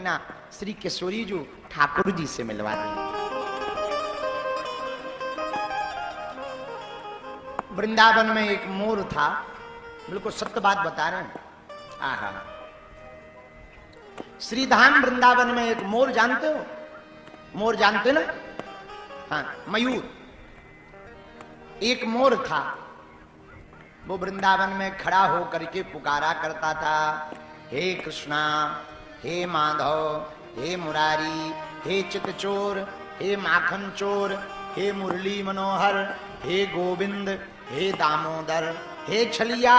ना श्री किशोरी जी ठाकुर जी से मिलवा दी। वृंदावन में एक मोर था, बिल्कुल सत्य बात बता रहे हैं। आहा, श्रीधाम वृंदावन में एक मोर जानते हो? मोर जानते ना? हाँ, मयूर। एक मोर था, वो वृंदावन में खड़ा होकर के पुकारा करता था, हे कृष्णा, हे माधव, हे मुरारी, हे चितचोर, हे माखन चोर, हे मुरली मनोहर, हे गोविंद, हे दामोदर, हे छलिया,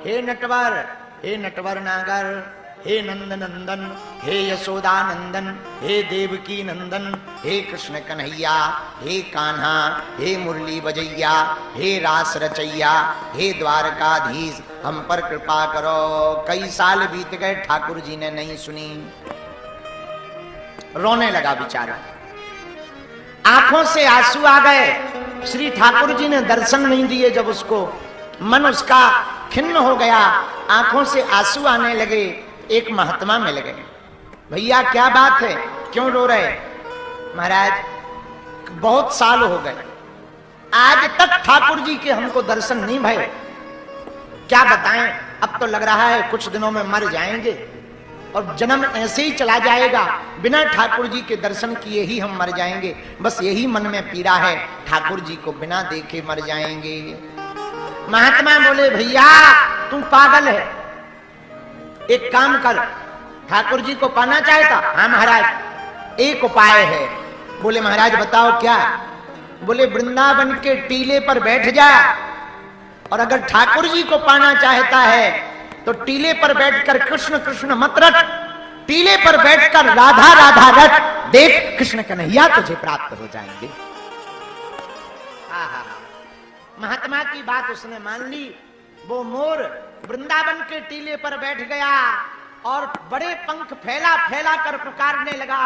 हे नटवर नागर, हे नंद नंदन, हे यशोदा नंदन, हे देवकी नंदन, हे कृष्ण कन्हैया, हे कान्हा, हे मुरली बजैया, हे रास रचैया, हे द्वारकाधीश, हम पर कृपा करो। कई साल बीत गए, ठाकुर जी ने नहीं सुनी। रोने लगा बेचारा, आंखों से आंसू आ गए। श्री ठाकुर जी ने दर्शन नहीं दिए। जब उसको मन उसका खिन्न हो गया, आंखों से आंसू आने लगे, एक महात्मा मिल गए। भैया क्या बात है, क्यों रो रहे? महाराज बहुत साल हो गए, आज तक ठाकुर जी के हमको दर्शन नहीं भये। क्या बताएं, अब तो लग रहा है कुछ दिनों में मर जाएंगे और जन्म ऐसे ही चला जाएगा, बिना ठाकुर जी के दर्शन किए ही हम मर जाएंगे। बस यही मन में पीड़ा है, ठाकुर जी को बिना देखे मर जाएंगे। महात्मा बोले, भैया तू पागल है, एक काम कर, ठाकुर जी को पाना चाहता? हाँ महाराज, एक उपाय है। बोले महाराज बताओ क्या? बोले वृंदावन के टीले पर बैठ जा, और अगर ठाकुर जी को पाना चाहता है तो टीले पर बैठकर कृष्ण कृष्ण मत रट, टीले पर बैठकर राधा राधा रट, देख कृष्ण कन्हैया तुझे प्राप्त हो जाएंगे। महात्मा की बात उसने मान ली। वो मोर वृंदावन के टीले पर बैठ गया और बड़े पंख फैला फैला कर पुकारने लगा,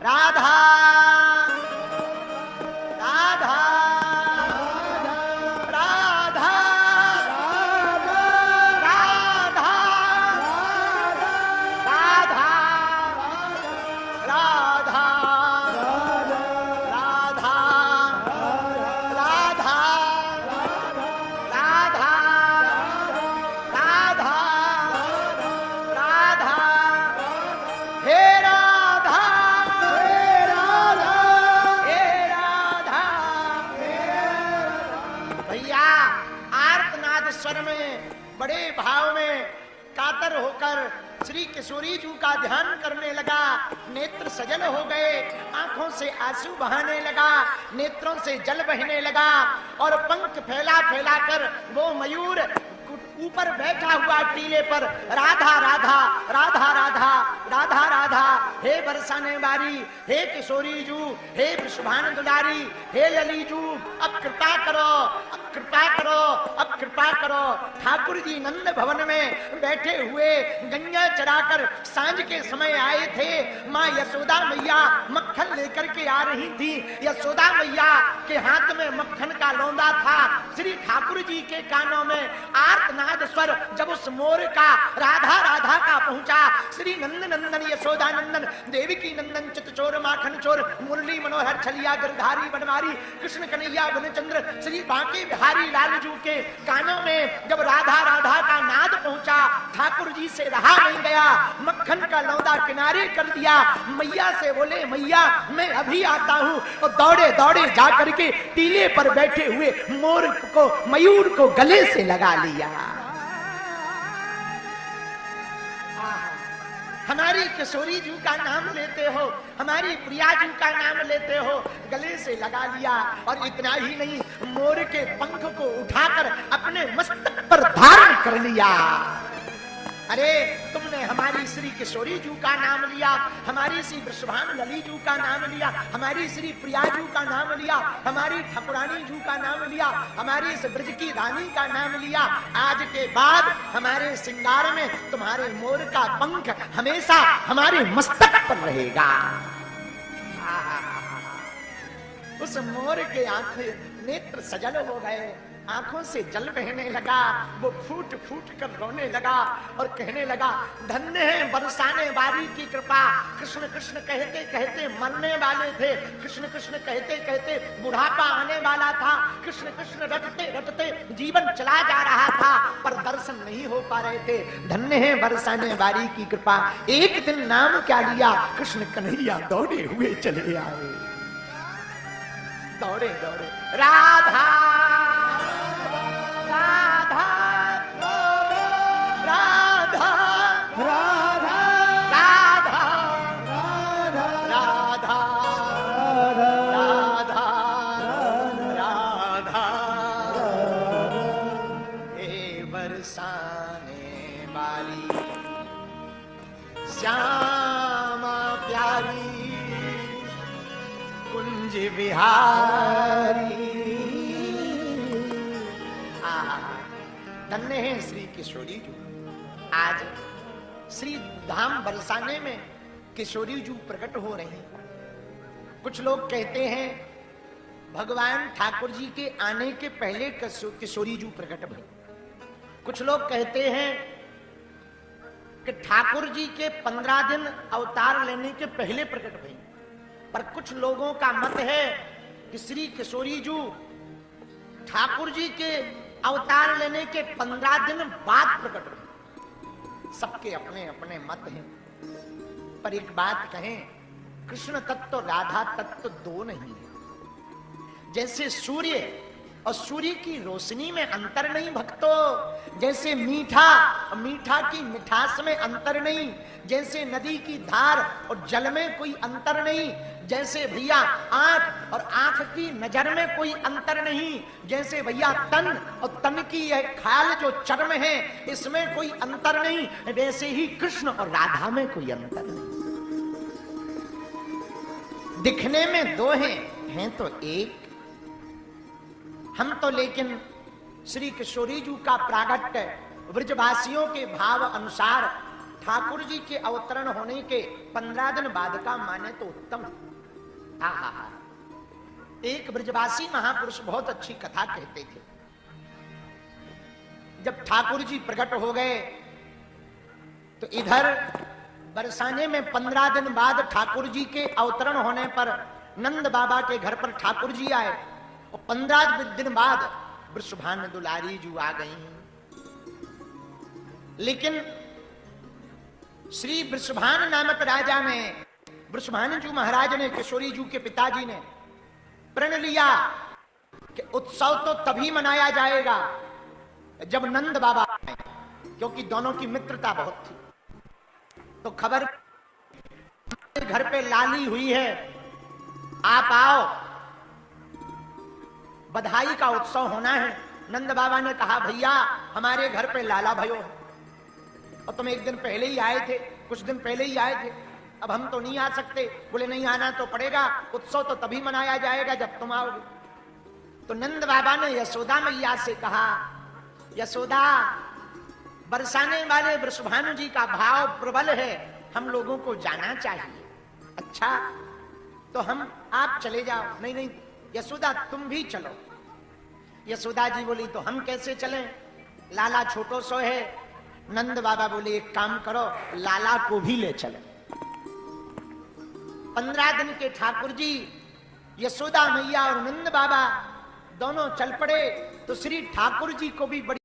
राधा राधा राधा राधा राधा राधा राधा राधा राधा राधा राधा, हे राधा हे राधा हे राधा। भैया आर्तनाद स्वर में, बड़े भाव में कातर होकर श्री किशोरी जी का ध्यान करने लगा। नेत्र सजल हो गए, आंखों से आंसू बहाने लगा, नेत्रों से जल बहने लगा, और पंख फैला फैला कर वो मयूर ऊपर बैठा हुआ टीले पर राधा राधा राधा राधा राधा राधा, हे बरसाने वाली, हे किशोरी जू, हे वृषभान दुलारी, हे लली जू, अब कृपा करो, अब कृपा करो, अब कृपा करो। ठाकुर जी नंद भवन में बैठे हुए गंगा चराकर सांझ के समय आए थे। माँ यशोदा मैया मक्खन लेकर के आ रही थी। यशोदा मैया के हाथ में मक्खन का लौंदा था। श्री ठाकुर जी के कानों में आर्तनाद स्वर जब उस मोर का राधा राधा का पहुंचा, श्री नंद नंदन यशोदा नंदन देवकी नंदन चितचोर माखन चोर मुरली मनोहर छलिया गिरधारी बनवारी कृष्ण कन्हैया गुणचंद्र श्री बांके बिहारी लालजू के कानों में जब राधा राधा का नाद पहुंचा, ठाकुर जी से रहा नहीं गया, मक्खन का लौंदा किनारे कर दिया। मैया से बोले, मैया मैं अभी आता हूं, और दौड़े दौड़े जा करके टीले पर बैठे हुए मोर को, मयूर को गले से लगा लिया। हमारी किशोरी जी का नाम लेते हो, हमारी प्रिया जी का नाम लेते हो, गले से लगा लिया। और इतना ही नहीं, मोर के पंख को उठाकर अपने मस्तक पर धारण कर लिया। अरे तुमने हमारी श्री किशोरी जू का नाम लिया, हमारी श्री वृषभान लली जू का नाम लिया, हमारी श्री प्रिया जू का नाम लिया, हमारी ठकुरानी जू का नाम लिया, हमारी इस ब्रज की रानी का नाम लिया। आज के बाद हमारे श्रृंगार में तुम्हारे मोर का पंख हमेशा हमारे मस्तक पर रहेगा। उस मोर के आंखें नेत्र सजल हो गए, आंखों से जल बहने लगा। वो फूट फूट कर रोने लगा और कहने लगा, धन्य है बरसाने वाली की कृपा। कृष्ण कृष्ण कहते कहते मरने वाले थे, कृष्ण कृष्ण कहते कहते बुढ़ापा आने वाला था, कृष्ण कृष्ण रटते रटते जीवन चला जा रहा था, पर दर्शन नहीं हो पा रहे थे। धन्य है बरसाने वाली की कृपा। एक दिन नाम क्या लिया, कृष्ण कन्हैया दौड़े हुए चले आए, दौड़े दौड़े राधा राधा राधा राधा राधा राधा राधा राधा हे बरसाने वाली श्यामा प्यारी कुंज बिहारी। धन्य है श्री किशोरी जू। आज श्री धाम बरसाने में किशोरी जू प्रकट हो रही हैं। कुछ लोग कहते हैं भगवान ठाकुर जी के आने के पहले किशोरी जू प्रकट भई। कुछ लोग कहते हैं कि ठाकुर जी के 15 दिन अवतार लेने के पहले प्रकट भई। पर कुछ लोगों का मत है कि श्री किशोरी जू ठाकुर जी के अवतार लेने के 15 दिन बाद प्रकट हुई। सबके अपने अपने मत हैं। पर एक बात कहें, कृष्ण तत्व राधा तत्व दो नहीं है। जैसे सूर्य और सूर्य की रोशनी में अंतर नहीं भक्तों, जैसे मीठा और मीठा की मिठास में अंतर नहीं, जैसे नदी की धार और जल में कोई अंतर नहीं, जैसे भैया आंख और आंख की नजर में कोई अंतर नहीं, जैसे भैया तन और तन की यह खाल जो चर्म है इसमें कोई अंतर नहीं, वैसे ही कृष्ण और राधा में कोई अंतर नहीं। दिखने में दो हैं तो एक। हम तो लेकिन श्री किशोरी जी का प्रागट्य ब्रजवासियों के भाव अनुसार ठाकुर जी के अवतरण होने के 15 दिन बाद का माने तो उत्तम। एक ब्रजवासी महापुरुष बहुत अच्छी कथा कहते थे। जब ठाकुर जी प्रकट हो गए तो इधर बरसाने में 15 दिन बाद ठाकुर जी के अवतरण होने पर नंद बाबा के घर पर ठाकुर जी आए और 15 दिन बाद वृषभान दुलारी जू आ गई। लेकिन श्री वृषभान नामक राजा ने, वृषभान जू महाराज ने, किशोरी जू के पिताजी ने प्रण लिया कि उत्सव तो तभी मनाया जाएगा जब नंद बाबा आए, क्योंकि दोनों की मित्रता बहुत थी। तो खबर घर पे लाली हुई है, आप आओ, बधाई का उत्सव होना है। नंद बाबा ने कहा, भैया हमारे घर पे लाला भयो और तुम एक दिन पहले ही आए थे, कुछ दिन पहले ही आए थे, अब हम तो नहीं आ सकते। बोले नहीं आना तो पड़ेगा, उत्सव तो तभी मनाया जाएगा जब तुम आओगे। तो नंद बाबा ने यशोदा मैया से कहा, यशोदा बरसाने वाले वृषभानु जी का भाव प्रबल है, हम लोगों को जाना चाहिए। अच्छा तो हम, आप चले जाओ। नहीं नहीं यशोदा तुम भी चलो। यशोदा जी बोली तो हम कैसे चलें, लाला छोटो सो है। नंद बाबा बोले एक काम करो, लाला को भी ले चले। 15 दिन के ठाकुर जी, यशोदा मैया और नंद बाबा दोनों चल पड़े। तो श्री ठाकुर जी को भी बड़ी